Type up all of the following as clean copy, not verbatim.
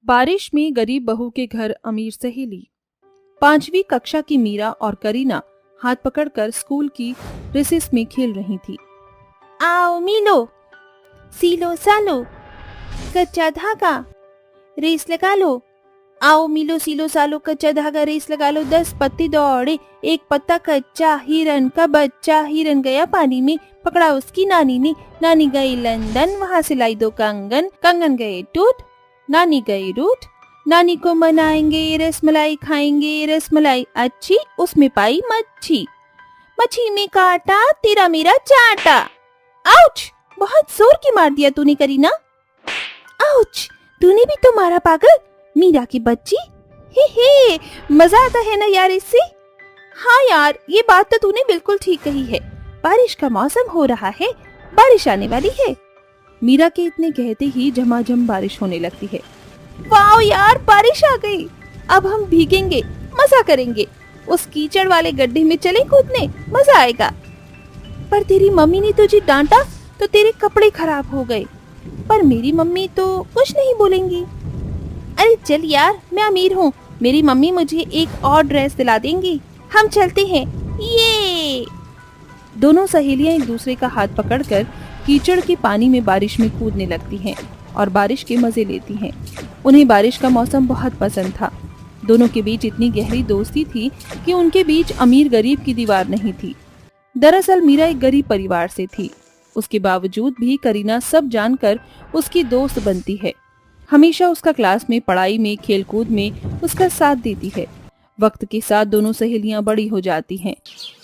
बारिश में गरीब बहू के घर अमीर सहेली। 5वीं कक्षा की मीरा और करीना हाथ पकड़कर स्कूल की रिसेस में खेल रही थी। आओ मिलो, सीलो सालो, कच्चा धागा, रेस लगा लो। आओ मिलो सीलो सालो, कच्चा धागा, रेस लगा लो। 10 पत्ते दौड़े, एक पत्ता कच्चा, हिरन का बच्चा। हिरन गया पानी में, पकड़ा उसकी नानी ने। नानी गई लंदन, वहाँ से लाई 2 कंगन। कंगन गए टूट, नानी गई रूठ। नानी को मनाएंगे, रसमलाई खाएंगे। रसमलाई अच्छी, उसमें पाई मच्छी। मच्छी में काटा, तेरा मेरा चाटा। आउच! बहुत जोर की मार दिया तूने करीना। आउच! तूने भी तो मारा पागल, मीरा की बच्ची। हे मजा आता है ना यार इससे। हाँ यार, ये बात तो तूने बिल्कुल ठीक कही है। बारिश का मौसम हो रहा है, बारिश आने वाली है। मीरा के इतने कहते ही झमाझम बारिश होने लगती है। वाओ यार, बारिश आ गई। अब हम भीगेंगे, मजा करेंगे। उस कीचड़ वाले गड्ढे में चले कूदने, मजा आएगा। पर तेरी मम्मी ने तुझे डांटा तो तेरे कपड़े खराब हो गए। पर मेरी मम्मी तो कुछ नहीं बोलेंगी। अरे चल यार, मैं अमीर हूँ, मेरी मम्मी मुझे एक और ड्रेस दिला देंगी। हम चलते हैं। ये दोनों सहेलियां एक दूसरे का हाथ पकड़कर कीचड़ के पानी में बारिश में कूदने लगती हैं और बारिश के मजे लेती हैं। उन्हें बारिश का मौसम बहुत पसंद था। दोनों के बीच इतनी गहरी दोस्ती थी कि उनके बीच अमीर गरीब की दीवार नहीं थी। दरअसल मीरा एक गरीब परिवार से थी। उसके बावजूद भी करीना सब जानकर उसकी दोस्त बनती है। हमेशा उसका क्लास में, पढ़ाई में, खेलकूद में उसका साथ देती है। वक्त के साथ दोनों सहेलियां बड़ी हो जाती हैं।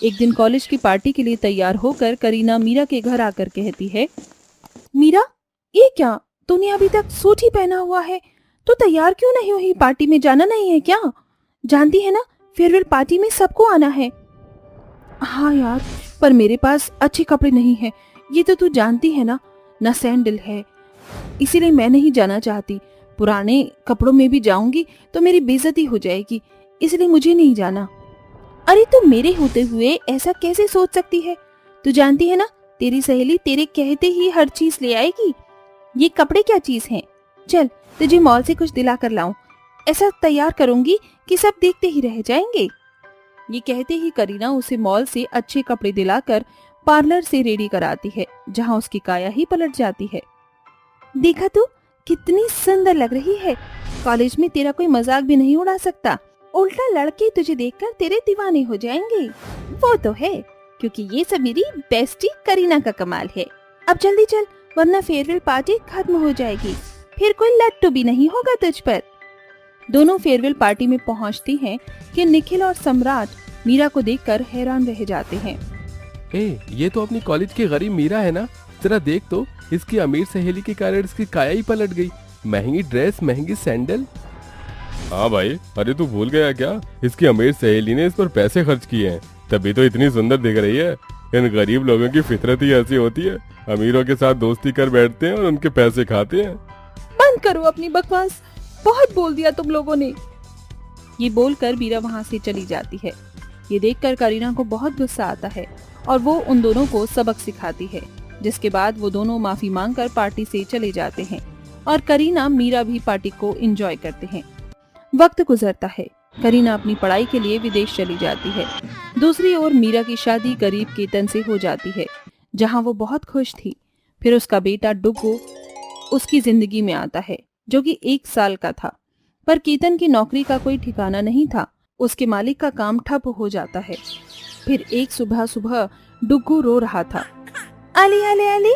एक दिन कॉलेज की पार्टी के लिए तैयार होकर करीना मीरा के घर आकर कहती है, मीरा, ये क्या, तूने अभी तक सूट ही पहना हुआ है, तो तैयार क्यों नहीं हुई? पार्टी में जाना नहीं है क्या? जानती है ना, फेयरवेल पार्टी में सबको आना है। हाँ यार, पर मेरे पास अच्छे कपड़े नहीं है, ये तो तू जानती है ना सैंडल है, इसीलिए मैं नहीं जाना चाहती। पुराने कपड़ों में भी जाऊंगी तो मेरी बेइज्जती हो जाएगी, इसलिए मुझे नहीं जाना। अरे तू मेरे होते हुए ऐसा कैसे सोच सकती है? तू जानती है ना, तेरी सहेली तेरे कहते ही हर चीज ले आएगी। ये कपड़े क्या चीज हैं? चल तुझे मॉल से कुछ दिला कर लाऊं। ऐसा तैयार करूंगी कि सब देखते ही रह जाएंगे। ये कहते ही करीना उसे मॉल से अच्छे कपड़े दिलाकर पार्लर से रेडी कराती है, जहाँ उसकी काया ही पलट जाती है। देखा तू, कितनी सुंदर लग रही है। कॉलेज में तेरा कोई मजाक भी नहीं उड़ा सकता। उल्टा लड़के तुझे देखकर तेरे दीवाने हो जाएंगे। वो तो है, क्योंकि ये सब मेरी बेस्टी करीना का कमाल है। अब जल्दी चल, वरना फेयरवेल पार्टी खत्म हो जाएगी, फिर कोई लट्टू भी नहीं होगा तुझ पर। दोनों फेयरवेल पार्टी में पहुंचती हैं कि निखिल और सम्राट मीरा को देखकर हैरान रह जाते हैं। ये तो अपनी कॉलेज की गरीब मीरा है ना, जरा देख तो, इसकी अमीर सहेली के कारण इसकी काया ही पलट गई। महंगी ड्रेस, महंगी सैंडल। हाँ भाई, अरे तू भूल गया क्या, इसकी अमीर सहेली ने इस पर पैसे खर्च किए हैं, तभी तो इतनी सुंदर दिख रही है। इन गरीब लोगों की फितरत ही ऐसी होती है, अमीरों के साथ दोस्ती कर बैठते हैं और उनके पैसे खाते हैं। बंद करो अपनी बकवास, बहुत बोल दिया तुम लोगों ने। ये बोलकर मीरा वहाँ से चली जाती है। ये देखकर करीना को बहुत गुस्सा आता है और वो उन दोनों को सबक सिखाती है, जिसके बाद वो दोनों माफी मांगकर पार्टी से चले जाते हैं और करीना मीरा भी पार्टी को एंजॉय करते हैं। वक्त गुजरता है, करीना अपनी पढ़ाई के लिए विदेश चली जाती है। दूसरी ओर मीरा की शादी गरीब केतन से हो जाती है, जहाँ वो बहुत खुश थी। फिर उसका बेटा डुग्गू उसकी जिंदगी में आता है, जो कि 1 साल का था। पर केतन की नौकरी का कोई ठिकाना नहीं था, उसके मालिक का काम ठप हो जाता है। फिर एक सुबह डुग्गू रो रहा था। अली अली अली,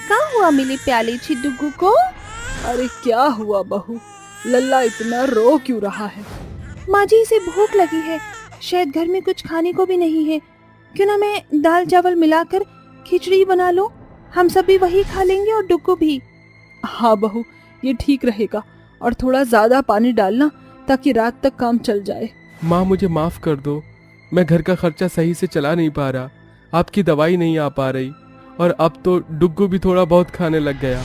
कहाँ हुआ मेरे प्याले छी डुग्गू को? अरे क्या हुआ बहू, लल्ला इतना रो क्यों रहा है? माँ जी, इसे भूख लगी है, शायद घर में कुछ खाने को भी नहीं है। क्यों ना मैं दाल चावल मिलाकर खिचड़ी बना लूं, हम सब भी वही खा लेंगे और डुग्गू भी। हाँ बहू, ये ठीक रहेगा, और थोड़ा ज्यादा पानी डालना ताकि रात तक काम चल जाए। माँ मुझे माफ कर दो, मैं घर का खर्चा सही से चला नहीं पा रहा, आपकी दवाई नहीं आ पा रही, और अब तो डुग्गू भी थोड़ा बहुत खाने लग गया।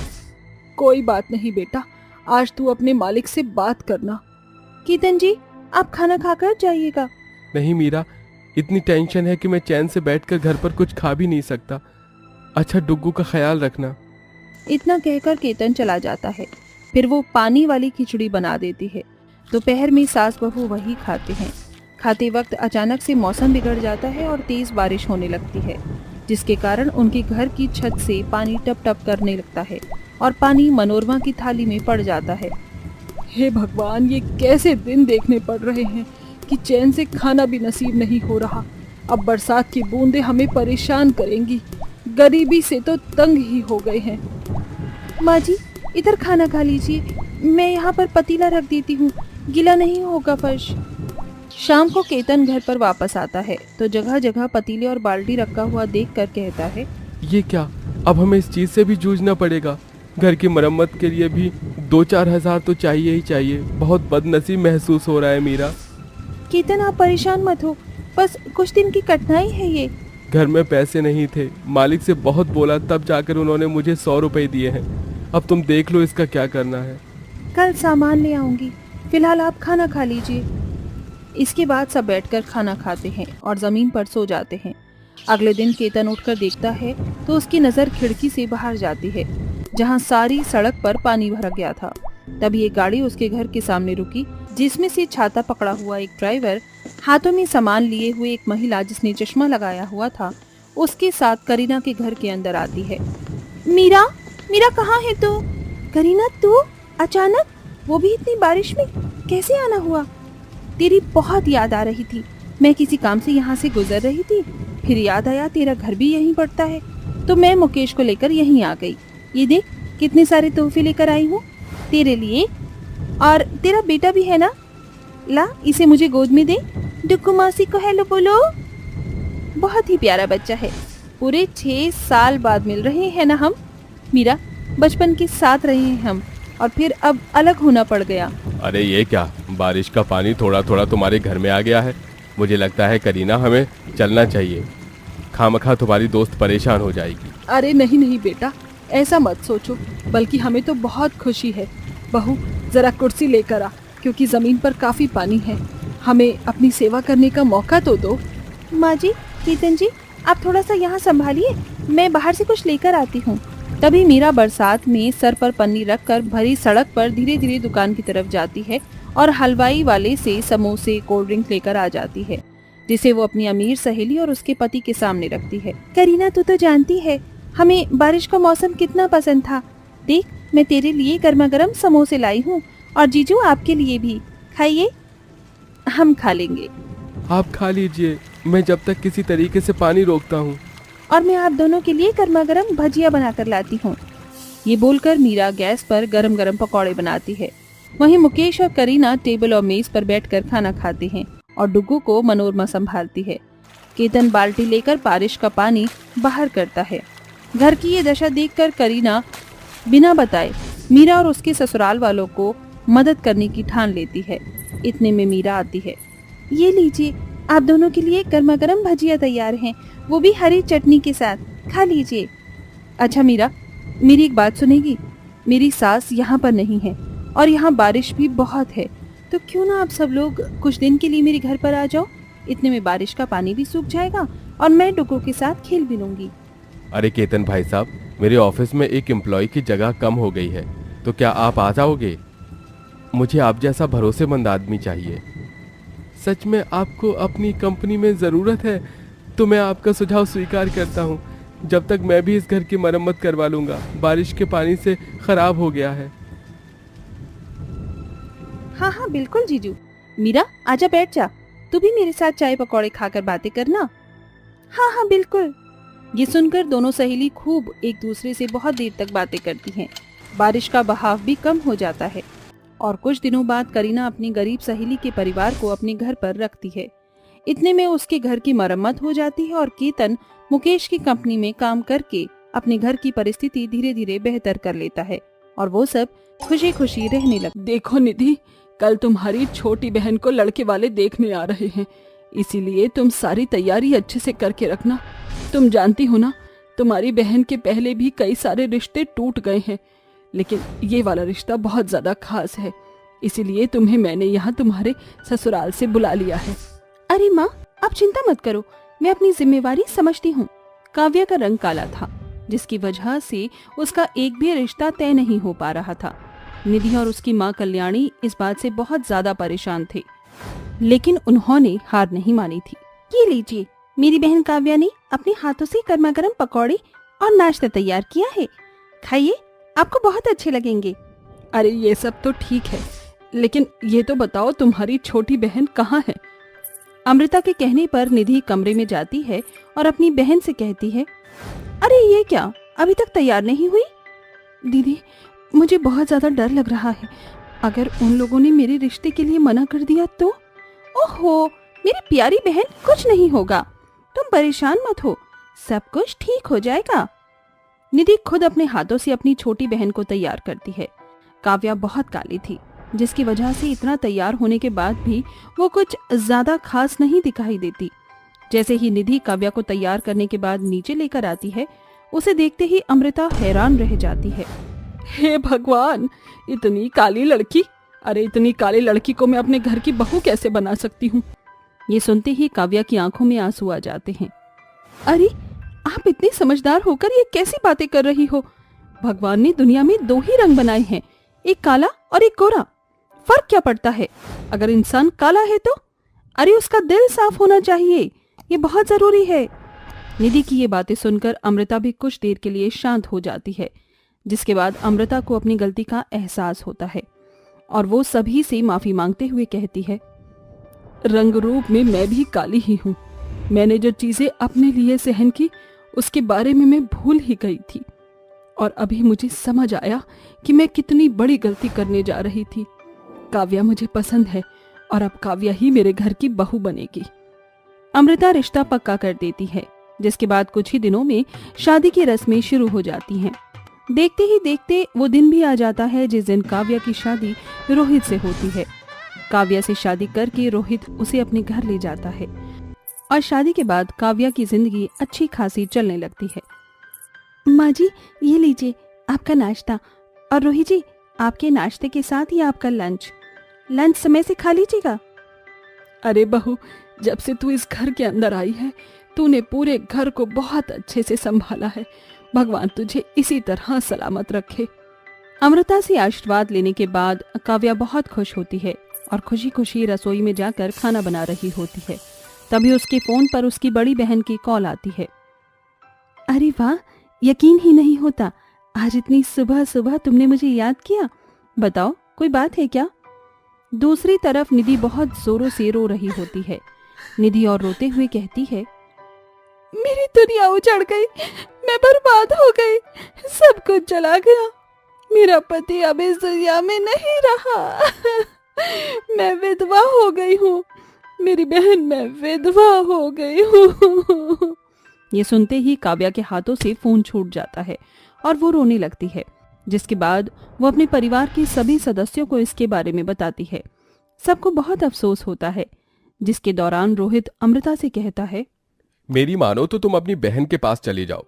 कोई बात नहीं बेटा, आज तू अपने मालिक से बात करना। केतन जी, आप खाना खाकर जाइएगा। नहीं मीरा, इतनी टेंशन है कि मैं चैन से बैठकर घर पर कुछ खा भी नहीं सकता। अच्छा, डुग्गू का ख्याल रखना। इतना कहकर केतन चला जाता है। फिर वो पानी वाली खिचड़ी बना देती है। दोपहर में सास बहू वही खाते हैं। खाते वक्त अचानक से मौसम बिगड़ जाता है और तेज बारिश होने लगती है, जिसके कारण उनके घर की छत से पानी टप टप करने लगता है और पानी मनोरमा की थाली में पड़ जाता है। हे भगवान, ये कैसे दिन देखने पड़ रहे हैं कि चैन से खाना भी नसीब नहीं हो रहा। अब बरसात की बूंदें हमें परेशान करेंगी। गरीबी से तो तंग ही हो गए हैं। माँ जी, इधर खाना खा लीजिए, मैं यहाँ पर पतीला रख देती हूँ, गीला नहीं होगा फर्श। शाम को केतन घर पर वापस आता है तो जगह जगह पतीले और बाल्टी रखा हुआ देखकर कहता है, ये क्या, अब हमें इस चीज से भी जूझना पड़ेगा। घर की मरम्मत के लिए भी 2-4 हजार तो चाहिए ही चाहिए। बहुत बदनसीब महसूस हो रहा है मीरा। केतन, आप परेशान मत हो, बस कुछ दिन की कठिनाई है ये। घर में पैसे नहीं थे, मालिक से बहुत बोला, तब जाकर उन्होंने मुझे 100 रुपए दिए हैं। अब तुम देख लो इसका क्या करना है। कल सामान ले आऊंगी, फिलहाल आप खाना खा लीजिए। इसके बाद सब बैठकर खाना खाते हैं और जमीन पर सो जाते हैं। अगले दिन केतन उठकर देखता है तो उसकी नजर खिड़की से बाहर जाती है, जहां सारी सड़क पर पानी भर गया था। तभी एक गाड़ी उसके घर के सामने रुकी, जिसमें से छाता पकड़ा हुआ एक ड्राइवर, हाथों में सामान लिए हुए एक महिला जिसने चश्मा लगाया हुआ था, उसके साथ करीना के घर के अंदर आती है। मीरा, मीरा कहाँ है तू? करीना, तू अचानक, वो भी इतनी बारिश में कैसे आना हुआ? तेरी बहुत याद आ रही थी। मैं किसी काम से यहाँ से गुजर रही थी, फिर याद आया तेरा घर भी यहीं पड़ता है, तो मैं मुकेश को लेकर यहीं आ गई। ये देख, कितने सारे तोहफे लेकर आई हूँ तेरे लिए, और तेरा बेटा भी है ना, ला इसे मुझे गोद में दे। डुक्कू मौसी को हेलो बोलो। बहुत ही प्यारा बच्चा है। पूरे 6 साल बाद मिल रहे हैं ना हम मीरा, बचपन के साथ रहे हैं हम, और फिर अब अलग होना पड़ गया। अरे ये क्या, बारिश का पानी थोड़ा थोड़ा तुम्हारे घर में आ गया है। मुझे लगता है करीना, हमें चलना चाहिए, खामखा तुम्हारी दोस्त परेशान हो जाएगी। अरे नहीं नहीं बेटा, ऐसा मत सोचो, बल्कि हमें तो बहुत खुशी है। बहू, जरा कुर्सी लेकर आ, क्योंकि जमीन पर काफी पानी है। हमें अपनी सेवा करने का मौका तो दो। माँ जी, केतन जी, आप थोड़ा सा यहाँ संभालिए, मैं बाहर से कुछ लेकर आती हूँ। तभी मीरा बरसात में सर पर पन्नी रखकर भरी सड़क पर धीरे धीरे दुकान की तरफ जाती है और हलवाई वाले से समोसे, कोल्ड ड्रिंक लेकर आ जाती है, जिसे वो अपनी अमीर सहेली और उसके पति के सामने रखती है। करीना, तू तो जानती है हमें बारिश का मौसम कितना पसंद था। देख, मैं तेरे लिए गर्मा गर्म समोसे लाई हूँ, और जीजू आपके लिए भी। खाइए। हम खा लेंगे। आप खा लीजिए, मैं जब तक किसी तरीके से पानी रोकता हूँ। और मैं आप दोनों के लिए गर्मा गर्म भजिया बनाकर लाती हूँ। ये बोलकर मीरा गैस पर गरम गरम पकौड़े बनाती है। वहीं मुकेश और करीना टेबल और मेज पर बैठकर खाना खाते हैं और डुग्गू को मनोरमा संभालती है। केतन बाल्टी लेकर बारिश का पानी बाहर करता है। घर की ये दशा देखकर करीना बिना बताए मीरा और उसके ससुराल वालों को मदद करने की ठान लेती है। इतने में मीरा आती है। ये लीजिए, आप दोनों के लिए गर्मा गर्म भजिया तैयार हैं, वो भी हरी चटनी के साथ, खा लीजिए। अच्छा मीरा, मेरी एक बात सुनेगी? मेरी सास यहाँ पर नहीं है और यहाँ बारिश भी बहुत है, तो क्यों ना आप सब लोग कुछ दिन के लिए मेरे घर पर आ जाओ। इतने में बारिश का पानी भी सूख जाएगा और मैं डुग्गू के साथ खेल भी लूंगी। अरे केतन भाई साहब, मेरे ऑफिस में एक एम्प्लॉय की जगह कम हो गई है, तो क्या आप आ जाओगे? मुझे आप जैसा भरोसेमंद आदमी चाहिए। सच में आपको अपनी कंपनी में ज़रूरत है तो मैं आपका सुझाव स्वीकार करता हूँ। जब तक मैं भी इस घर की मरम्मत करवा लूँगा, बारिश के पानी से खराब हो गया है। हाँ हाँ बिल्कुल जीजू। मीरा, आजा बैठ जा, तू भी मेरे साथ चाय पकौड़े खाकर बातें करना। हाँ हाँ बिल्कुल। ये सुनकर दोनों सहेली खूब एक दूसरे से बहुत देर तक बातें करती हैं। बारिश का बहाव भी कम हो जाता है और कुछ दिनों बाद करीना अपनी गरीब सहेली के परिवार को अपने घर पर रखती है। इतने में उसके घर की मरम्मत हो जाती है और केतन मुकेश की कंपनी में काम करके अपने घर की परिस्थिति धीरे धीरे बेहतर कर लेता है और वो सब खुशी खुशी रहने लगते। देखो निधि, कल तुम्हारी छोटी बहन को लड़के वाले देखने आ रहे हैं, इसीलिए तुम सारी तैयारी अच्छे से करके रखना। तुम जानती हो ना, तुम्हारी बहन के पहले भी कई सारे रिश्ते टूट गए हैं, लेकिन ये वाला रिश्ता बहुत ज्यादा खास है, इसीलिए तुम्हें मैंने यहाँ तुम्हारे ससुराल से बुला लिया है। अरे माँ, आप चिंता मत करो, मैं अपनी जिम्मेवारी समझती हूँ। काव्या का रंग काला था, जिसकी वजह से उसका एक भी रिश्ता तय नहीं हो पा रहा था। निधि और उसकी माँ कल्याणी इस बात से बहुत ज्यादा परेशान थे, लेकिन उन्होंने हार नहीं मानी थी। ये लीजिए, मेरी बहन काव्या ने अपने हाथों से गर्मा गर्म पकौड़े और नाश्ता तैयार किया है, खाइए, आपको बहुत अच्छे लगेंगे। अरे ये सब तो ठीक है, लेकिन ये तो बताओ तुम्हारी छोटी बहन कहाँ है? अमृता के कहने पर निधि कमरे में जाती है और अपनी बहन से कहती है, अरे ये क्या, अभी तक तैयार नहीं हुई? दीदी, मुझे बहुत ज्यादा डर लग रहा है। अगर उन लोगों ने मेरे रिश्ते के लिए मना कर दिया तो? ओहो, मेरी प्यारी बहन, कुछ नहीं होगा, तुम परेशान मत हो, सब कुछ ठीक हो जाएगा। निधि खुद अपने हाथों से अपनी छोटी बहन को तैयार करती है। काव्या बहुत काली थी, जिसकी वजह से इतना तैयार होने के बाद भी वो कुछ ज्यादा खास नहीं दिखाई देती। जैसे ही निधि काव्या को तैयार करने के बाद नीचे लेकर आती है, उसे देखते ही अमृता हैरान रह जाती है। हे भगवान, इतनी काली लड़की! अरे इतनी काली लड़की को मैं अपने घर की बहू कैसे बना सकती हूँ? ये सुनते ही काव्या की आंखों में आंसू आ जाते हैं। अरे आप इतनी समझदार होकर ये कैसी बातें कर रही हो? भगवान ने दुनिया में दो ही रंग बनाए हैं, एक काला और एक गोरा। फर्क क्या पड़ता है? अगर इंसान काला है तो? अरे उसका दिल साफ होना चाहिए, ये बहुत जरूरी है। निधि की ये बातें सुनकर अमृता भी कुछ देर के लिए शांत हो जाती है, जिसके बाद अमृता को अपनी गलती का एहसास होता है और वो सभी से माफी मांगते हुए कहती है, रंग रूप में मैं भी काली ही हूँ। मैंने जो चीजें अपने लिए सहन की, उसके बारे में मैं भूल ही गई थी और अभी मुझे समझ आया कि मैं कितनी बड़ी गलती करने जा रही थी। काव्या मुझे पसंद है और अब काव्या ही मेरे घर की बहू बनेगी। अमृता रिश्ता पक्का कर देती है, जिसके बाद कुछ ही दिनों में शादी की रस्में शुरू हो जाती हैं। देखते ही देखते वो दिन भी आ जाता है जिस दिन काव्या की शादी रोहित से होती है। काव्या से शादी करके रोहित उसे अपने घर ले जाता है और शादी के बाद काव्या की जिंदगी अच्छी खासी चलने लगती है। माँ जी, ये लीजिए आपका नाश्ता, और रोहित जी, आपके नाश्ते के साथ ही आपका लंच समय से खा लीजिएगा। अरे बहू, जब से तू इस घर के अंदर आई है, तूने पूरे घर को बहुत अच्छे से संभाला है। भगवान तुझे इसी तरह सलामत रखे। अमृता से आशीर्वाद लेने के बाद काव्या बहुत खुश होती है और खुशी खुशी रसोई में जाकर खाना बना रही होती है। तभी उसके फोन पर उसकी बड़ी बहन की कॉल आती है। अरे वाह, यकीन ही नहीं होता, आज इतनी सुबह सुबह तुमने मुझे याद किया। बताओ, कोई बात है क्या? दूसरी तरफ निधि बहुत जोरों से रो रही होती है। निधि और रोते हुए कहती है, मेरी दुनिया उजड़ गई, मैं बर्बाद हो गई, सब कुछ चला गया, मेरा पति अब इस दुनिया में नहीं रहा। मैं विधवा हो गई हूँ, मेरी बहन, मैं विधवा हो गई हूँ। ये सुनते ही काव्या के हाथों से फोन छूट जाता है और वो रोने लगती है, जिसके बाद वो अपने परिवार के सभी सदस्यों को इसके बारे में बताती है। सबको बहुत अफसोस होता है, जिसके दौरान रोहित अमृता से कहता है, मेरी मानो तो तुम अपनी बहन के पास चली जाओ,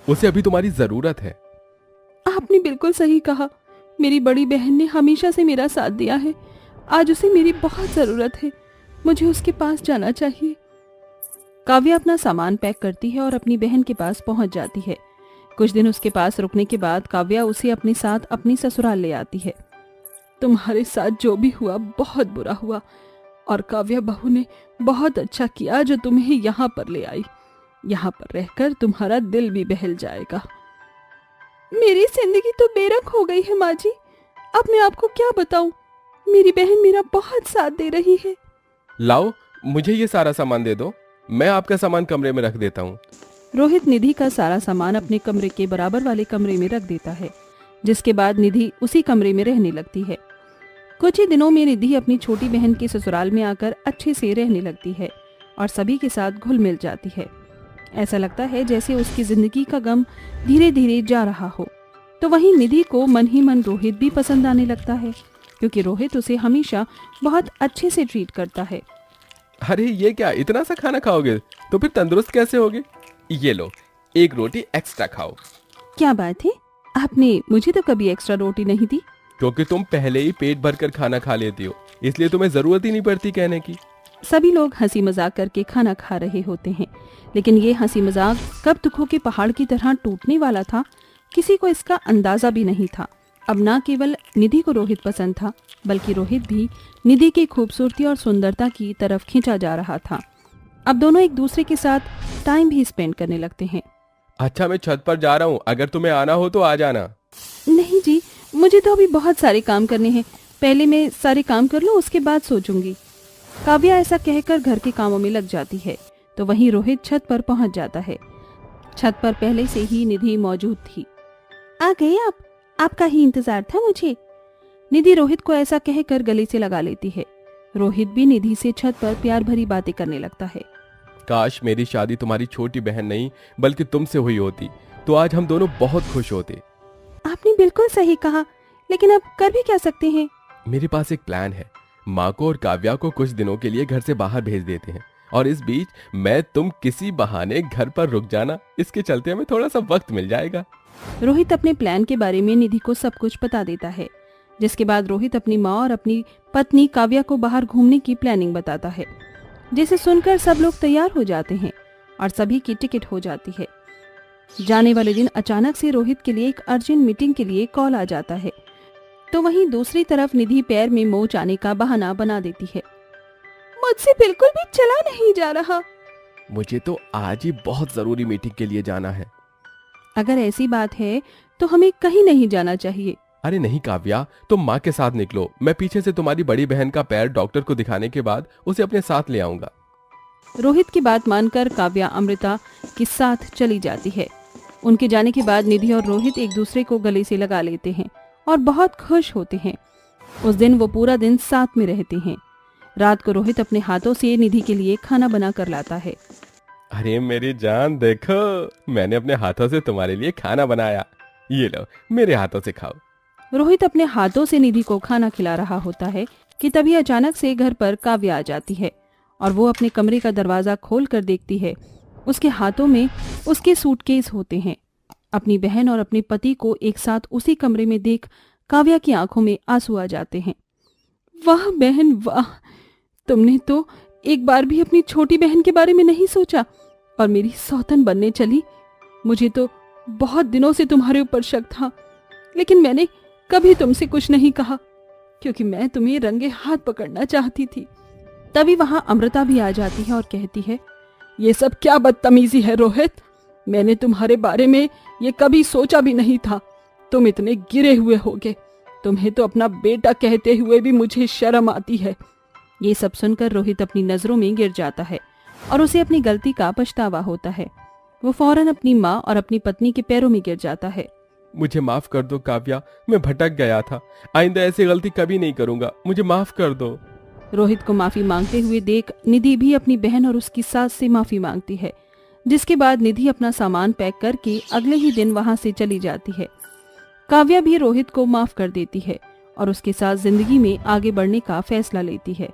उसे अभी तुम्हारी जरूरत है। आपने बिल्कुल सही कहा, मेरी बड़ी बहन ने हमेशा से मेरा साथ दिया है, आज उसे मेरी बहुत जरूरत है, मुझे उसके पास जाना चाहिए। काव्या अपना सामान पैक करती है और अपनी बहन के पास पहुंच जाती है। कुछ दिन उसके पास रुकने के बाद काव्या उसे अपने साथ अपनी ससुराल ले आती है। तुम्हारे साथ जो भी हुआ बहुत बुरा हुआ और काव्या बहू ने बहुत अच्छा किया जो तुम्हें यहाँ पर ले आई। यहाँ पर रहकर तुम्हारा दिल भी बहल जाएगा। मेरी जिंदगी तो बेरंग हो गई है माँ जी, अब मैं आपको क्या बताऊं, मेरी बहन मेरा बहुत साथ दे रही है। लाओ, मुझे ये सारा सामान दे दो, मैं आपका सामान कमरे में रख देता हूँ। रोहित निधि का सारा सामान अपने कमरे के बराबर वाले कमरे में रख देता है, जिसके बाद निधि उसी कमरे में रहने लगती है। कुछ ही दिनों में निधि अपनी छोटी बहन के ससुराल में आकर अच्छे से रहने लगती है और सभी के साथ घुल मिल जाती है। ऐसा लगता है जैसे उसकी जिंदगी का गम धीरे धीरे जा रहा हो। तो वहीं निधि को मन ही मन रोहित भी पसंद आने लगता है, क्योंकि रोहित उसे हमेशा बहुत अच्छे से ट्रीट करता है। अरे ये क्या, इतना सा खाना खाओगे तो फिर तंदुरुस्त कैसे होगे? ये लो, एक रोटी एक्स्ट्रा खाओ। क्या बात है, आपने मुझे तो कभी एक्स्ट्रा रोटी नहीं दी। क्योंकि तुम पहले ही पेट भरकर खाना खा लेती हो, इसलिए तुम्हें जरूरत ही नहीं पड़ती कहने की। सभी लोग हंसी मजाक करके खाना खा रहे होते हैं, लेकिन ये हंसी मजाक कब दुखों के पहाड़ की तरह टूटने वाला था, किसी को इसका अंदाजा भी नहीं था। अब ना केवल निधि को रोहित पसंद था, बल्कि रोहित भी निधि की खूबसूरती और सुंदरता की तरफ खींचा जा रहा था। अब दोनों एक दूसरे के साथ टाइम भी स्पेंड करने लगते हैं। अच्छा, मैं छत पर जा रहा हूँ, अगर तुम्हें आना हो तो आ जाना। नहीं जी, मुझे तो अभी बहुत सारे काम करने हैं, पहले मैं सारे काम कर लूं, उसके बाद सोचूंगी। काव्या ऐसा कहकर घर के कामों में लग जाती है, तो वहीं रोहित छत पर पहुंच जाता है। छत पर पहले से ही निधि मौजूद थी। आ गए आप? आपका ही इंतजार था मुझे। निधि रोहित को ऐसा कहकर गले से लगा लेती है। रोहित भी निधि से छत पर प्यार भरी बातें करने लगता है। काश मेरी शादी तुम्हारी छोटी बहन नहीं बल्कि तुमसे हुई होती, तो आज हम दोनों बहुत खुश होते। आपने बिल्कुल सही कहा, लेकिन अब कर भी क्या सकते हैं? मेरे पास एक प्लान है। माँ को और काव्या को कुछ दिनों के लिए घर से बाहर भेज देते हैं, और इस बीच मैं तुम किसी बहाने घर पर रुक जाना, इसके चलते हमें थोड़ा सा वक्त मिल जाएगा। रोहित अपने प्लान के बारे में निधि को सब कुछ बता देता है, जिसके बाद रोहित अपनी माँ और अपनी पत्नी काव्या को बाहर घूमने की प्लानिंग बताता है, जिसे सुनकर सब लोग तैयार हो जाते हैं और सभी की टिकट हो जाती है। जाने वाले दिन अचानक से रोहित के लिए एक अर्जेंट मीटिंग के लिए कॉल आ जाता है, तो वहीं दूसरी तरफ निधि पैर में मोच आने का बहाना बना देती है। मुझसे बिल्कुल भी चला नहीं जा रहा। मुझे तो आज ही बहुत जरूरी मीटिंग के लिए जाना है। अगर ऐसी बात है तो हमें कहीं नहीं जाना चाहिए। अरे नहीं काव्या, तुम माँ के साथ निकलो, मैं पीछे से तुम्हारी बड़ी बहन का पैर डॉक्टर को दिखाने के बाद उसे अपने साथ ले आऊंगा। रोहित की बात मानकर काव्या अमृता के साथ चली जाती है। उनके जाने के बाद निधि और रोहित एक दूसरे को गले से लगा लेते हैं और बहुत खुश होते हैं। उस दिन वो पूरा दिन साथ में रहते हैं। रात को रोहित अपने हाथों से निधि के लिए खाना बना कर लाता है। अरे मेरी जान, देखो मैंने अपने हाथों से तुम्हारे लिए खाना बनाया, ये लो मेरे हाथों से खाओ। रोहित अपने हाथों से निधि को खाना खिला रहा होता है कि तभी अचानक से घर पर काव्या आ जाती है और वो अपने कमरे का दरवाजा खोल कर देखती है। उसके हाथों में उसके सूटकेस होते हैं। अपनी बहन और अपने पति को एक साथ उसी कमरे में देख काव्या की आंखों में आंसू आ जाते हैं। वाह बहन वाह, तुमने तो एक बार भी अपनी छोटी बहन के बारे में नहीं सोचा और मेरी सौतन बनने चली। मुझे तो बहुत दिनों से तुम्हारे ऊपर शक था, लेकिन मैंने कभी तुमसे कुछ नहीं कहा क्योंकि मैं तुम्हें रंगे हाथ पकड़ना चाहती थी। तभी वहां अमृता भी आ जाती है और कहती है, ये सब क्या बदतमीजी है रोहित, मैंने तुम्हारे बारे में ये कभी सोचा भी नहीं था। तुम इतने गिरे हुए होगे, तुम्हें तो अपना बेटा कहते हुए भी मुझे शर्म आती है। ये सब सुनकर रोहित अपनी नजरों में गिर जाता है और उसे अपनी गलती का पछतावा होता है। वो फौरन अपनी माँ और अपनी पत्नी के पैरों में गिर जाता है। मुझे माफ कर दो काव्या, मैं भटक गया था, आइंदा ऐसी गलती कभी नहीं करूंगा, मुझे माफ कर दो। रोहित को माफी मांगते हुए देख निधि भी अपनी बहन और उसकी सास से माफी मांगती है, जिसके बाद निधि अपना सामान पैक करके अगले ही दिन वहां से चली जाती है। काव्या भी रोहित को माफ कर देती है और उसके साथ जिंदगी में आगे बढ़ने का फैसला लेती है।